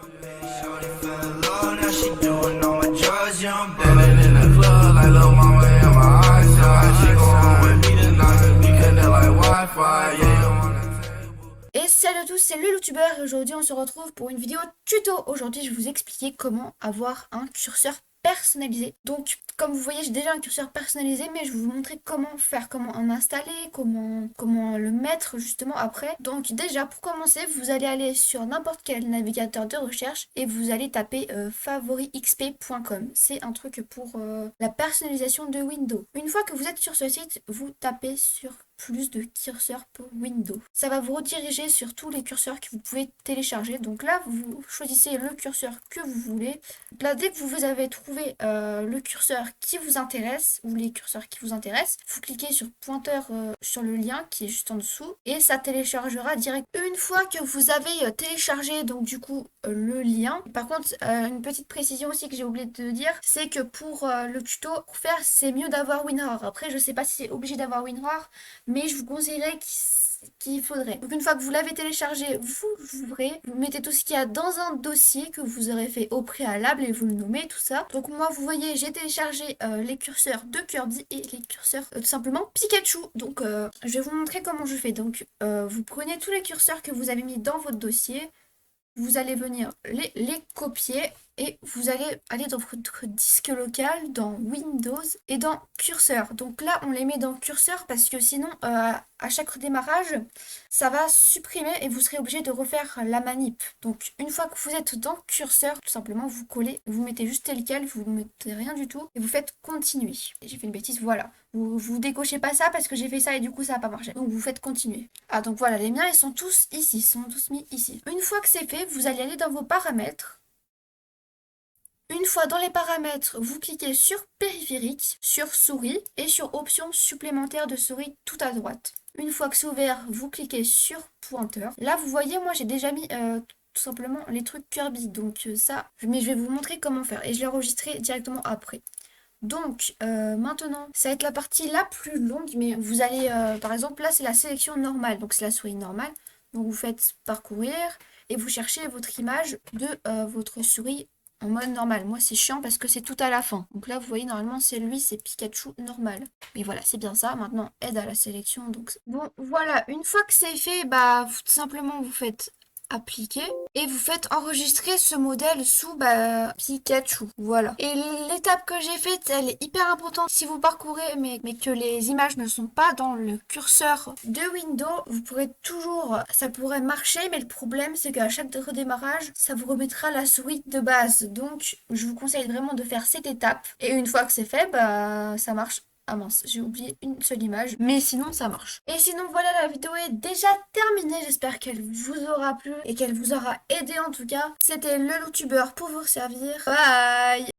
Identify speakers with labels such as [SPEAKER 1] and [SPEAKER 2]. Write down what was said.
[SPEAKER 1] Et salut à tous, c'est le youtubeur et aujourd'hui on se retrouve pour une vidéo tuto. Aujourd'hui je vais vous expliquer comment avoir un curseur personnalisé. Donc comme vous voyez j'ai déjà un curseur personnalisé, mais je vais vous montrer comment faire, comment en installer, comment le mettre justement après. Donc déjà pour commencer vous allez aller sur n'importe quel navigateur de recherche et vous allez taper favorixp.com. C'est un truc pour la personnalisation de Windows. Une fois que vous êtes sur ce site, vous tapez sur plus de curseurs pour Windows. Ça va vous rediriger sur tous les curseurs que vous pouvez télécharger. Donc là, vous choisissez le curseur que vous voulez. Là, dès que vous avez trouvé le curseur qui vous intéresse, ou les curseurs qui vous intéressent, vous cliquez sur pointeur sur le lien qui est juste en dessous et ça téléchargera direct. Une fois que vous avez téléchargé donc du coup le lien, par contre une petite précision aussi que j'ai oublié de dire, c'est que pour le tuto, pour faire, c'est mieux d'avoir WinRAR. Après, je sais pas si c'est obligé d'avoir WinRAR, mais je vous conseillerais qu'il faudrait. Donc une fois que vous l'avez téléchargé, vous ouvrez, vous mettez tout ce qu'il y a dans un dossier que vous aurez fait au préalable et vous le nommez, tout ça. Donc moi, vous voyez, j'ai téléchargé les curseurs de Kirby et les curseurs tout simplement Pikachu. Donc je vais vous montrer comment je fais. Donc vous prenez tous les curseurs que vous avez mis dans votre dossier, vous allez venir les copier et vous allez aller dans votre disque local, dans Windows et dans curseur. Donc là, on les met dans curseur parce que sinon, à chaque redémarrage, ça va supprimer et vous serez obligé de refaire la manip. Donc une fois que vous êtes dans curseur, tout simplement, vous collez, vous mettez juste tel quel, vous ne mettez rien du tout et vous faites continuer. J'ai fait une bêtise, voilà. Vous décochez pas ça parce que j'ai fait ça et du coup ça n'a pas marché. Donc vous faites continuer. Ah donc voilà, les miens ils sont tous ici, ils sont tous mis ici. Une fois que c'est fait, vous allez aller dans vos paramètres. Une fois dans les paramètres, vous cliquez sur périphérique, sur souris et sur options supplémentaires de souris tout à droite. Une fois que c'est ouvert, vous cliquez sur pointeur. Là, vous voyez, moi j'ai déjà mis tout simplement les trucs Kirby. Donc ça, mais je vais vous montrer comment faire et je l'ai enregistré directement après. Donc maintenant, ça va être la partie la plus longue, mais vous allez, par exemple, là c'est la sélection normale, donc c'est la souris normale. Donc vous faites parcourir et vous cherchez votre image de votre souris en mode normal. Moi c'est chiant parce que c'est tout à la fin. Donc là vous voyez normalement c'est lui, c'est Pikachu normal. Mais voilà, c'est bien ça. Maintenant aide à la sélection. Donc bon voilà, une fois que c'est fait, bah tout simplement vous faites appliquer et vous faites enregistrer ce modèle sous Pikachu, voilà. Et l'étape que j'ai faite, elle est hyper importante. Si vous parcourez mais que les images ne sont pas dans le curseur de Windows, vous pourrez toujours, ça pourrait marcher, mais le problème c'est qu'à chaque redémarrage, ça vous remettra la souris de base. Donc je vous conseille vraiment de faire cette étape et une fois que c'est fait, bah ça marche. Ah mince, j'ai oublié une seule image, mais sinon ça marche. Et sinon voilà, la vidéo est déjà terminée, j'espère qu'elle vous aura plu et qu'elle vous aura aidé en tout cas. C'était le youtubeur pour vous servir. Bye.